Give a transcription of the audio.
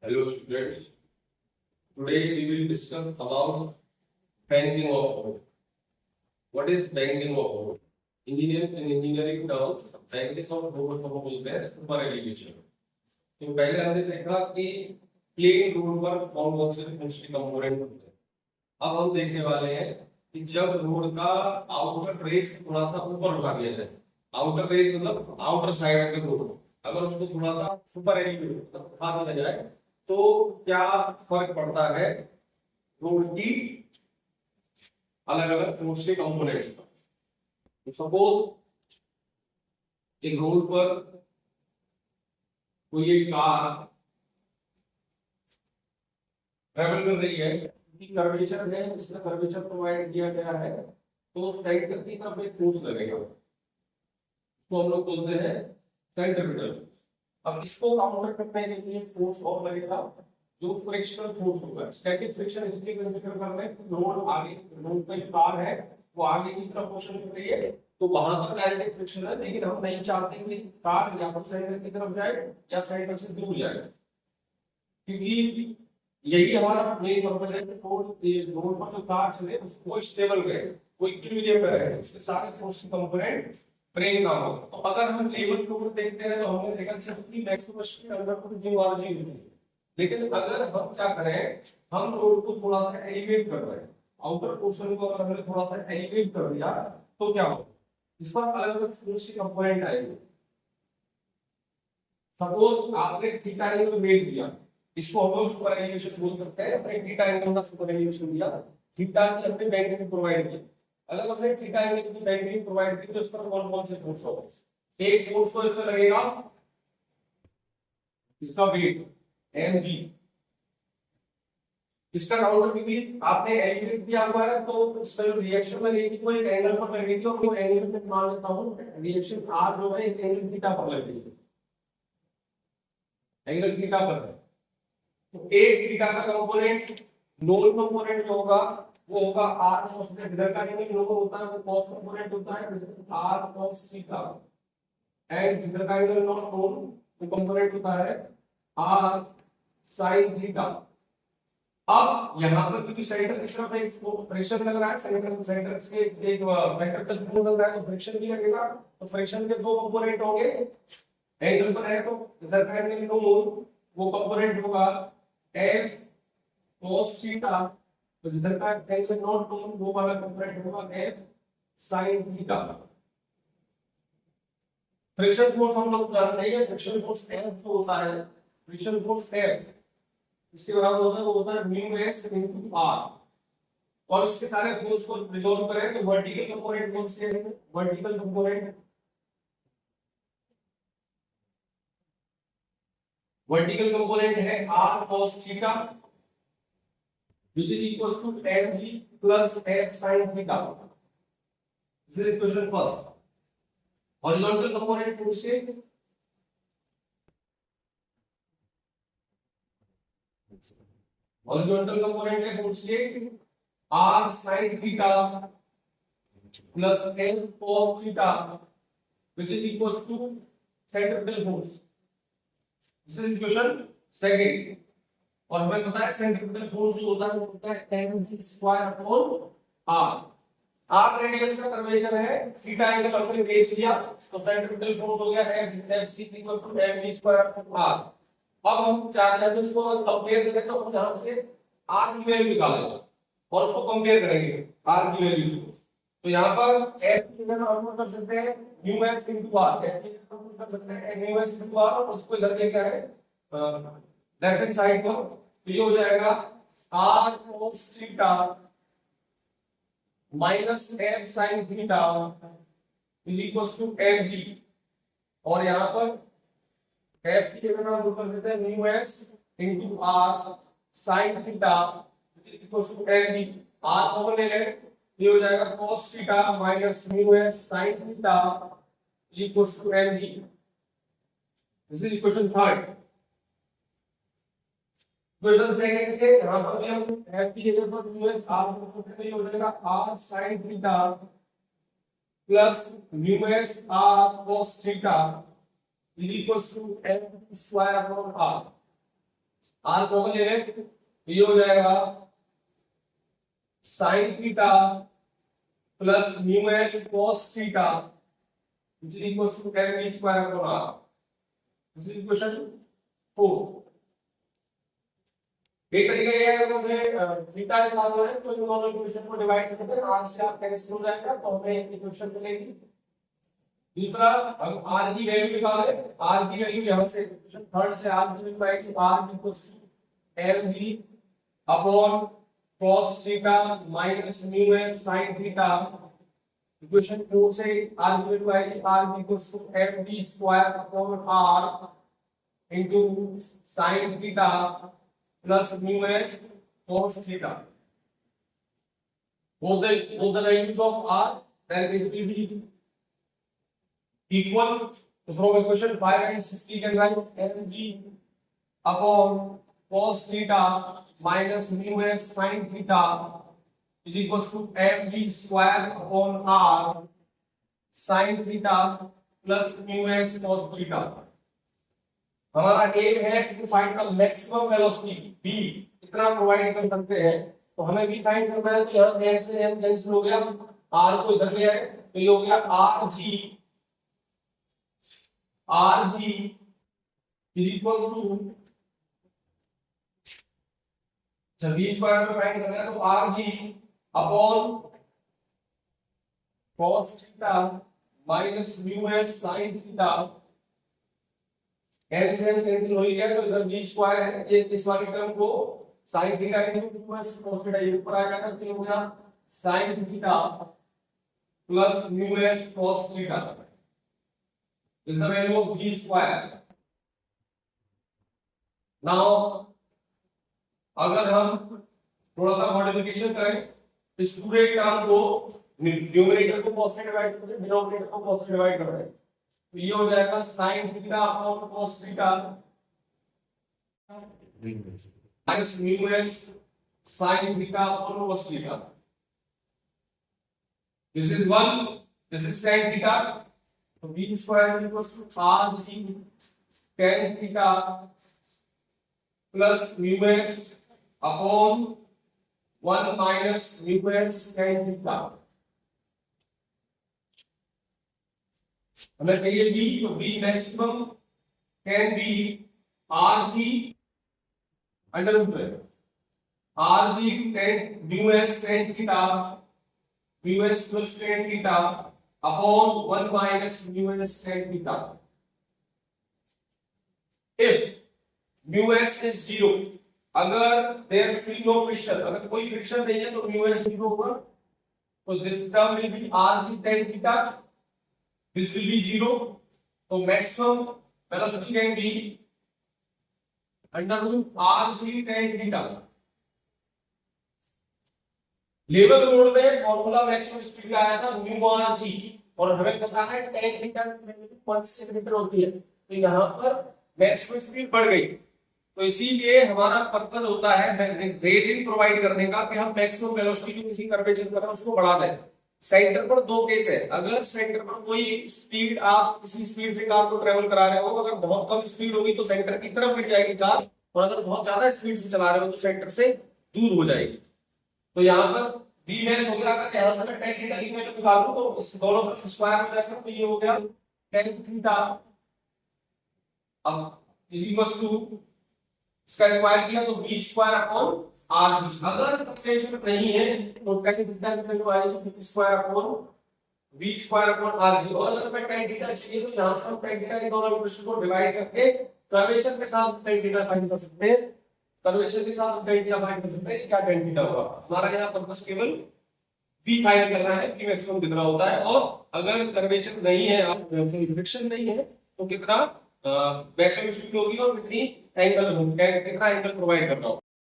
Hello students, today we will discuss about banking of mode. What is banking of mode? Engineering terms, banking of mode को बोलते हैं super elevation. तो पहले हमने देखा कि प्लेन रोड पर कौन कौन से मोस्टली कंपोनेंट होते हैं। अब हम देखने वाले हैं कि जब रोड का आउटर रेस थोड़ा सा ऊपर उठा दिया जाए, आउटर रेस मतलब आउटर साइड के रोड, अगर उसको थोड़ा सा सुपर एलिवेट उठा दिया जाए तो क्या फर्क पड़ता है रोड की अलग अलग फोर्सली कंपोनेंट्स पर। तो सपोज एक रोड पर कोई एक कार ट्रेवल कर रही है, कर्वेचर है, इसमें कर्वेचर प्रोवाइड किया गया है, तो सेंटर की तरफ एक फोर्स लगेगा, तो हम लोग बोलते हैं सेंट्रीपिटल। अब इसको काउंटर करने के लिए फोर्स और लगेगा जो फ्रिक्शनल फोर्स होगा। स्टैटिक फ्रिक्शन इसलिए कंसीडर कर रहे हैं कि रोड आगे, रोड पे कार है वो आगे की तरफ मोशन कर रही है, तो वहां पर काइनेटिक फ्रिक्शन है, लेकिन हम नहीं चाहते कि कार या तो सेंटर की तरफ जाए या सेंटर से दूर जाए, क्योंकि यही हमारा मेन पर्पस है कि रोड पर जो कार चले वो स्टेबल रहे, कोई इक्विलिब्रियम में रहे, उसके सारे फोर्स कंपोनेंट ब्रेन ना हो। तो अगर हम लेवल के ऊपर देखते हैं तो हमने देखा कि उसकी मैक्सिमम स्पीड अंदर तो जो वाला चीज होती है, लेकिन अगर हम क्या करें, हम रोड को थोड़ा सा एलिवेट कर रहे हैं, आउटर पोर्शन को अगर हमने थोड़ा सा एलिवेट कर दिया तो क्या होगा, इस पर अलग अलग फोर्स की कंपोनेंट आएंगे। सपोज आपने थीटा एंगल बेस दिया, इसको हम लोग सुपर एलिवेशन बोल सकते हैं, अपने थीटा एंगल का सुपर एलिवेशन दिया, थीटा की हमने बैंडिंग प्रोवाइड की। अगर हमने थीटा एंगल की बैंडिंग प्रोवाइड की तो इस पर कौन कौन से फोर्स होगा, एक फोर्स तो इसमें लगेगा इसका वेट mg, इसका काउंटर भी आपने एलिवेट किया हुआ है, तो इसका जो रिएक्शन में लगेगी वो एक एंगल पर लगेगी, और वो एंगल में मान लेता हूं रिएक्शन r जो है एक एंगल थीटा पर लगेगी, एंगल थीटा पर है। तो एक थीटा का कंपोनेंट नोन कंपोनेंट जो होगा वो होगा r cos थीटा, इधर का एंगल जो होता है वो cos कंपोनेंट होता है, r cos थीटा, एंड इधर का एंगल नॉट नोन कंपोनेंट होता है r sin थीटा। अब यहां पर क्योंकि सेंटर की तरफ एक प्रेशर लग रहा है, सेंटर से एक वेक्टर का फोर्स लग रहा है, तो फ्रिक्शन भी लगेगा, तो फ्रिक्शन के दो कंपोनेंट होंगे, एंगल पर है तो इधर का एंगल नोन, वो कंपोनेंट होगा f cos थीटा, तो इधर का एंगल नॉट नोन, वो वाला कंपोनेंट होगा f sin theta. Friction force हम लोग जानते हैं, फ्रिक्शन फोर्स F जो होता है, फ्रिक्शन फोर्स F इसके बराबर होता है, वो होता है म्यू s इनटू r, और इसके सारे फोर्स को रिजॉल्व करें तो वर्टिकल कंपोनेंट कौन से हैं, वर्टिकल कंपोनेंट, वर्टिकल कंपोनेंट है r cos theta which is equals to mg plus f sin theta, this is equation first। Horizontal component force के हॉरिजॉन्टल कंपोनेंट है फोर्स के r sin theta plus f cos theta which is equals to centripetal force, this is equation second. और हमें पता है centripetal force जो होता है वो होता है mg square upon r, r radius का कर्वेचर है, थीटा एंगल हमने बेस लिया, तो सेंट्रीपिटल फोर्स हो गया f equals to mg square upon r। अब हम चाहते हैं तो इसको कंपेयर करें, तो हम यहां से r की वैल्यू निकालेंगे और उसको कंपेयर करेंगे r की वैल्यू से, तो यहां पर f की जगह हम कर सकते हैं mu s into r, f की जगह हम कर सकते हैं mu s into r, और उसको इधर लेके आए लेफ्ट हैंड साइड को, तो ये हो जाएगा r cos theta minus f sin theta is equals to mg, और यहां पर f की जगह हम कर देते हैं mu s into r sin theta is equals to mg, r common ले लें, ये हो जाएगा cos theta minus mu s sin theta is equals to mg, this is equation third. Question second से यहां पर भी हम f की जगह पर mu s r को पुट करेंगे, हो जाएगा r sin theta plus mu s r cos theta is equals to m square upon r। R common ले रहे हैं, ये हो जाएगा sine theta plus mu S cos theta which is equals to tan v square upon r. This is equation 4. एक तरीका ये है, अगर हमें थीटा निकालना है तो इन दोनों इक्वेशन को डिवाइड करते हैं, r से r कैंसिल हो जाएगा तो हमें एक इक्वेशन मिलेगी। दूसरा, हम r की वैल्यू निकाले, r की वैल्यू यहां से इक्वेशन थर्ड से r की वैल्यू आएगी r equals to mv upon cos theta minus mu S sin theta. Equation 4 से r की वैल्यू आएगी r equals to mv square upon r into sin theta plus mu S cos theta. both the values of r then it will be equal. So from equation 5 and 6 we can write mg upon cos theta minus mu s sin theta is equals to mv square upon r sin theta plus mu s cos theta. हमारा aim है to find the maximum velocity v, इतना provide कर सकते हैं, तो हमें v find करना है। तो यहां n से m कैंसिल हो गया, r को इधर ले आए तो ये हो गया rg इज इक्वल टू, जब v स्क्वायर में फाइंड करना है तो rg upon cos theta minus mu s sin theta. n से m कैंसिल हो गया तो इधर v स्क्वायर है, ये इस वाली टर्म को sin theta into cos theta ये ऊपर आ जाएगा, तो ये हो गया sin theta plus mu s cos theta is the value of v square. Now अगर हम थोड़ा सा मॉडिफिकेशन करें, इस पूरे टर्म को न्यूमरेटर को cos से डिवाइड करते हैं, डिनोमिनेटर को cos से डिवाइड करते हैं, तो ये हो जाएगा sin theta upon cos theta minus mu s sin theta upon cos theta. This is 1, this is tan theta, तो v square equals to rg tan theta plus mu s upon 1 minus mu s tan theta. हमें चाहिए v, तो v maximum can be rg under root में rg tan mu s tan theta mu s plus tan theta upon 1 minus mu s tan theta. if mu s is 0, अगर there will be no friction, अगर कोई friction नहीं है तो mu s 0 होगा, तो this term will be rg tan theta, this will be 0, so maximum velocity can be under root rg tan theta। Level road में formula maximum speed आया था म्यू rg, और हमें पता है tan थीटा की वैल्यू 5 सेंटीमीटर होती है, तो यहां पर मैक्सिमम स्पीड बढ़ गई, तो इसीलिए हमारा पर्पस होता है रेजिंग प्रोवाइड करने का कि हम मैक्सिमम वेलोसिटी जो किसी कर्वेचर पर है उसको बढ़ा दें। सेंटर पर दो केस है, अगर सेंटर पर कोई स्पीड, आप किसी स्पीड से कार को ट्रेवल करा रहे हो, अगर बहुत कम स्पीड होगी तो सेंटर की तरफ गिर जाएगी कार, और अगर बहुत ज्यादा स्पीड से चला रहे हो तो सेंटर से दूर हो जाएगी। तो यहाँ पर v मैक्स हो गया, अगर यहाँ से मैं tan थीटा की वैल्यू निकाल दूं तो इस दोनों का स्क्वायर हो जाएगा, तो ये हो गया tan थीटा अब इज इक्वल्स टू, इसका स्क्वायर किया तो v स्क्वायर अपॉन rg। अगर कंपेरिजन नहीं है तो tan थीटा की वैल्यू आएगी v square upon v square upon rg, और अगर मैं tan थीटा चाहिए तो यहां से हम tan थीटा के दोनों इक्वेशन को डिवाइड करके कर्वेचर के साथ tan थीटा फाइंड कर सकते हैं। कर्वेचर के साथ tan थीटा फाइंड कर सकते हैं, क्या tan थीटा होगा। हमारा यहां पर्पस केवल v फाइंड करना है, v मैक्सिमम कितना होता है, और अगर कर्वेचर नहीं है, फ्रिक्शन नहीं है, तो कितना मैक्सिमम स्पीड होगी और कितनी एंगल होगी, कितना एंगल प्रोवाइड करना होगा।